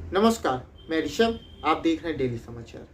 नमस्कार, मैं ऋषभ। आप देख रहे हैं डेली समाचार।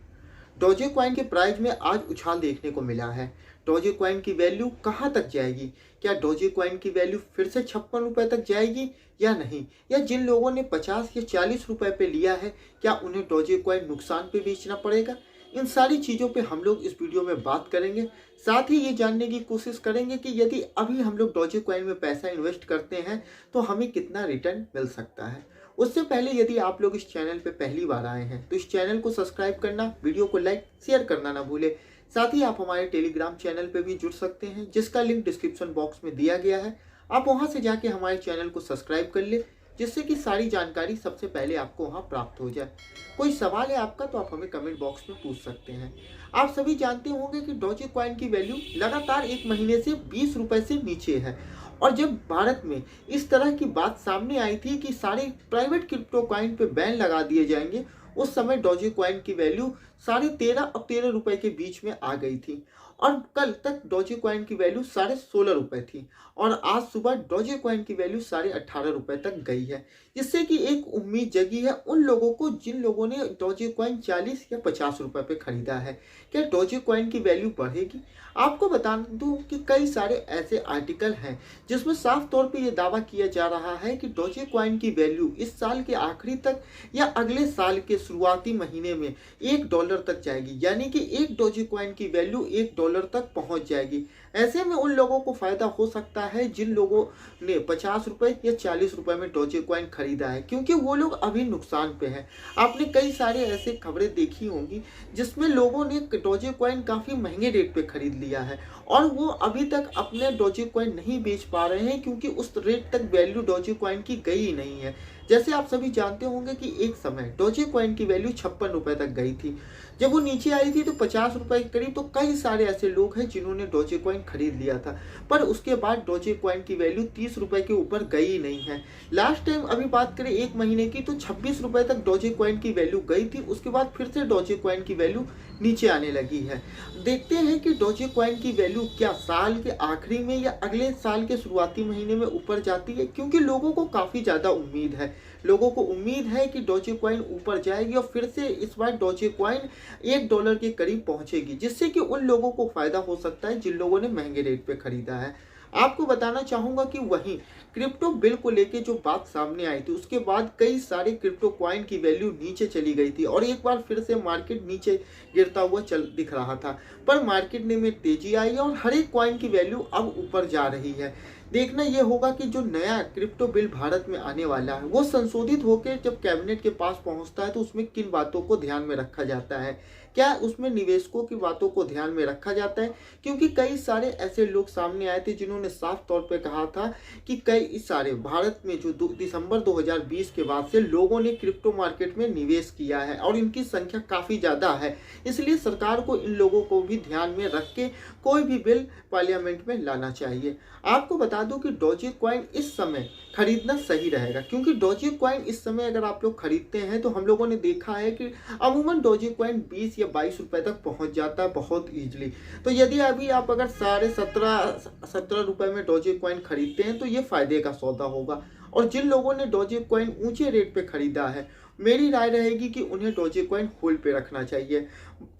डोजे कॉइन के प्राइस में आज उछाल देखने को मिला है। डोजे कॉइन की वैल्यू कहां तक जाएगी? क्या डोजे कॉइन की वैल्यू फिर से 56 रुपए तक जाएगी या नहीं? या जिन लोगों ने 50 या 40 रुपए पे लिया है, क्या उन्हें डोजे कॉइन नुकसान पे बेचना पड़ेगा? इन सारी चीज़ों पे हम लोग इस वीडियो में बात करेंगे। साथ ही ये जानने की कोशिश करेंगे कि यदि अभी हम लोग डोजे कॉइन में पैसा इन्वेस्ट करते हैं तो हमें कितना रिटर्न मिल सकता है। उससे पहले यदि आप लोग इस चैनल पे पहली बार आए हैं तो इस चैनल को सब्सक्राइब करना, वीडियो को लाइक शेयर करना ना भूले। साथ ही आप हमारे टेलीग्राम चैनल पे भी जुड़ सकते हैं, जिसका लिंक डिस्क्रिप्शन बॉक्स में दिया गया है। आप वहां से जाके हमारे चैनल को सब्सक्राइब कर ले, जिससे कि सारी जानकारी सबसे पहले आपको वहां प्राप्त हो जाए। कोई सवाल है आपका तो आप हमें कमेंट बॉक्स में पूछ सकते हैं। आप सभी जानते होंगे कि डोजे कॉइन की वैल्यू लगातार एक महीने से 20 रुपए से नीचे है। और जब भारत में इस तरह की बात सामने आई थी कि सारे प्राइवेट क्रिप्टो कॉइन पे बैन लगा दिए जाएंगे, उस समय डोजे कॉइन की वैल्यू 13.5 और 13 रुपए के बीच में आ गई थी। और कल तक डोजे कॉइन की वैल्यू 16.5 रुपए थी और आज सुबह डोजे कॉइन की वैल्यू 18.5 रुपए तक गई है, जिससे कि एक उम्मीद जगी है उन लोगों को जिन लोगों ने डोजे कॉइन 40 या 50 रुपए पे खरीदा है। क्या डोजे कॉइन की वैल्यू बढ़ेगी? आपको बता दूं कि कई सारे ऐसे आर्टिकल हैं जिसमें साफ तौर पे ये दावा किया जा रहा है कि डोजे कॉइन की वैल्यू इस साल के आखिरी तक या अगले साल के शुरुआती महीने में $1 तक जाएगी, यानी कि एक डोजे कॉइन की वैल्यू $1 तक पहुंच जाएगी। ऐसे में उन लोगों को फायदा हो सकता है जिन लोगों ने 50 रुपए या 40 रुपए में डोजे कॉइन खरीदा है, क्योंकि वो लोग अभी नुकसान पे हैं। आपने कई सारे ऐसे खबरें देखी होंगी जिसमें लोगों ने डोजे कॉइन काफी महंगे रेट पे खरीद लिया है और वो अभी तक अपने डोजे कॉइन नहीं बेच पा रहे हैं, क्योंकि उस रेट तक वैल्यू डोजे कॉइन की गई ही नहीं है। जैसे आप सभी जानते होंगे कि एक समय डोजे कॉइन की वैल्यू 56 रुपए तक गई थी। जब वो नीचे आई थी तो 50 रुपए के करीब, तो कई सारे ऐसे लोग हैं जिन्होंने डोजे कॉइन खरीद लिया था, पर उसके बाद डोजे कॉइन की वैल्यू 30 रुपए के ऊपर गई ही नहीं है। लास्ट टाइम अभी बात करें एक महीने की तो 26 रुपए तक डोजे कॉइन की वैल्यू गई थी। उसके बाद फिर से डोजे कॉइन की वैल्यू नीचे आने लगी है। देखते हैं कि डोजे कॉइन की वैल्यू क्या साल के आखिरी में या अगले साल के शुरुआती महीने में ऊपर जाती है, क्योंकि लोगों को काफी ज्यादा उम्मीद है। लोगों को उम्मीद है कि डोजे कॉइन ऊपर जाएगी और फिर से इस बार डोजे कॉइन $1 के करीब पहुंचेगी, जिससे कि उन लोगों को फायदा हो सकता है जिन लोगों ने महंगे रेट पे खरीदा है। आपको बताना चाहूंगा कि वहीं क्रिप्टो बिल को लेके जो बात सामने आई थी, उसके बाद कई सारे क्रिप्टो कॉइन की वैल्यू नीचे चली गई थी और एक बार फिर से मार्केट नीचे गिरता हुआ चल दिख रहा था। पर मार्केट में तेजी आई और हर एक कॉइन की वैल्यू अब ऊपर जा रही है। देखना यह होगा कि जो नया क्रिप्टो बिल भारत में आने वाला है वो संशोधित होकर जब कैबिनेट के पास पहुंचता है तो उसमें किन बातों को ध्यान में रखा जाता है। क्या उसमें निवेशकों की बातों को ध्यान में रखा जाता है? क्योंकि कई सारे ऐसे लोग सामने आए थे जिन्होंने साफ तौर पे कहा था कि कई सारे भारत में जो दिसंबर 2020 के बाद से लोगों ने क्रिप्टो मार्केट में निवेश किया है और इनकी संख्या काफ़ी ज़्यादा है, इसलिए सरकार को इन लोगों को भी ध्यान में रख के कोई भी बिल पार्लियामेंट में लाना चाहिए। आपको बता दूं कि डोजे कॉइन इस समय खरीदना सही रहेगा, क्योंकि डोजे कॉइन इस समय अगर आप लोग खरीदते हैं तो हम लोगों ने देखा है कि अमूमन डोजे कॉइन 20 या 22 रुपए तक पहुंच जाता है बहुत ईजिली। तो यदि अभी आप अगर 17.5 रुपए में डोजे कॉइन खरीदते हैं तो ये फायदे का सौदा होगा। और जिन लोगों ने डोजे कॉइन ऊंचे रेट पे खरीदा है, मेरी राय रहेगी कि उन्हें डोजे कॉइन होल्ड पे रखना चाहिए।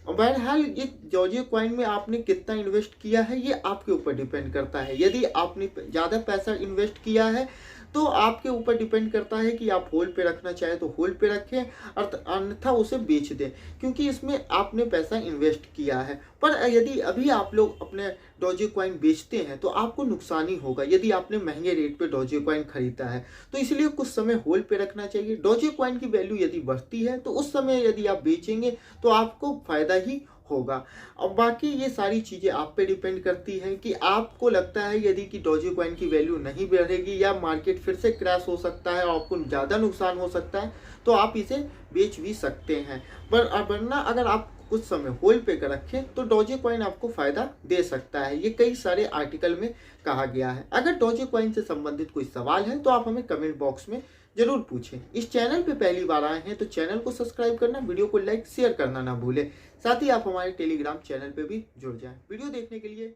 बहरहाल ये डोजे कॉइन में आपने कितना इन्वेस्ट किया है ये आपके ऊपर डिपेंड करता है। यदि आपने ज़्यादा पैसा इन्वेस्ट किया है तो आपके ऊपर डिपेंड करता है कि आप होल्ड पे रखना चाहे तो होल्ड पे रखें, अन्यथा उसे बेच दें, क्योंकि इसमें आपने पैसा इन्वेस्ट किया है। पर यदि अभी आप लोग अपने डोजे कॉइन बेचते हैं तो आपको नुकसान ही होगा यदि आपने महंगे रेट पे डोजे कॉइन खरीदा है। तो इसलिए कुछ समय होल्ड पे रखना चाहिए। डोजे कॉइन की वैल्यू यदि बढ़ती है तो उस समय यदि आप बेचेंगे तो आपको फायदा ही होगा। और बाकी ये सारी चीज़ें आप पे डिपेंड करती हैं कि आपको लगता है यदि कि डोजे कॉइन की वैल्यू नहीं बढ़ेगी या मार्केट फिर से क्रैश हो सकता है और आपको ज़्यादा नुकसान हो सकता है तो आप इसे बेच भी सकते हैं। वरना अगर आप कुछ समय होल्ड पे कर रखें तो डोजे कॉइन आपको फायदा दे सकता है। ये कई सारे आर्टिकल में कहा गया है। अगर डोजे कॉइन से संबंधित कोई सवाल है तो आप हमें कमेंट बॉक्स में जरूर पूछें। इस चैनल पे पहली बार आए हैं तो चैनल को सब्सक्राइब करना, वीडियो को लाइक शेयर करना ना भूलें। साथ ही आप हमारे टेलीग्राम चैनल पे भी जुड़ जाएं। वीडियो देखने के लिए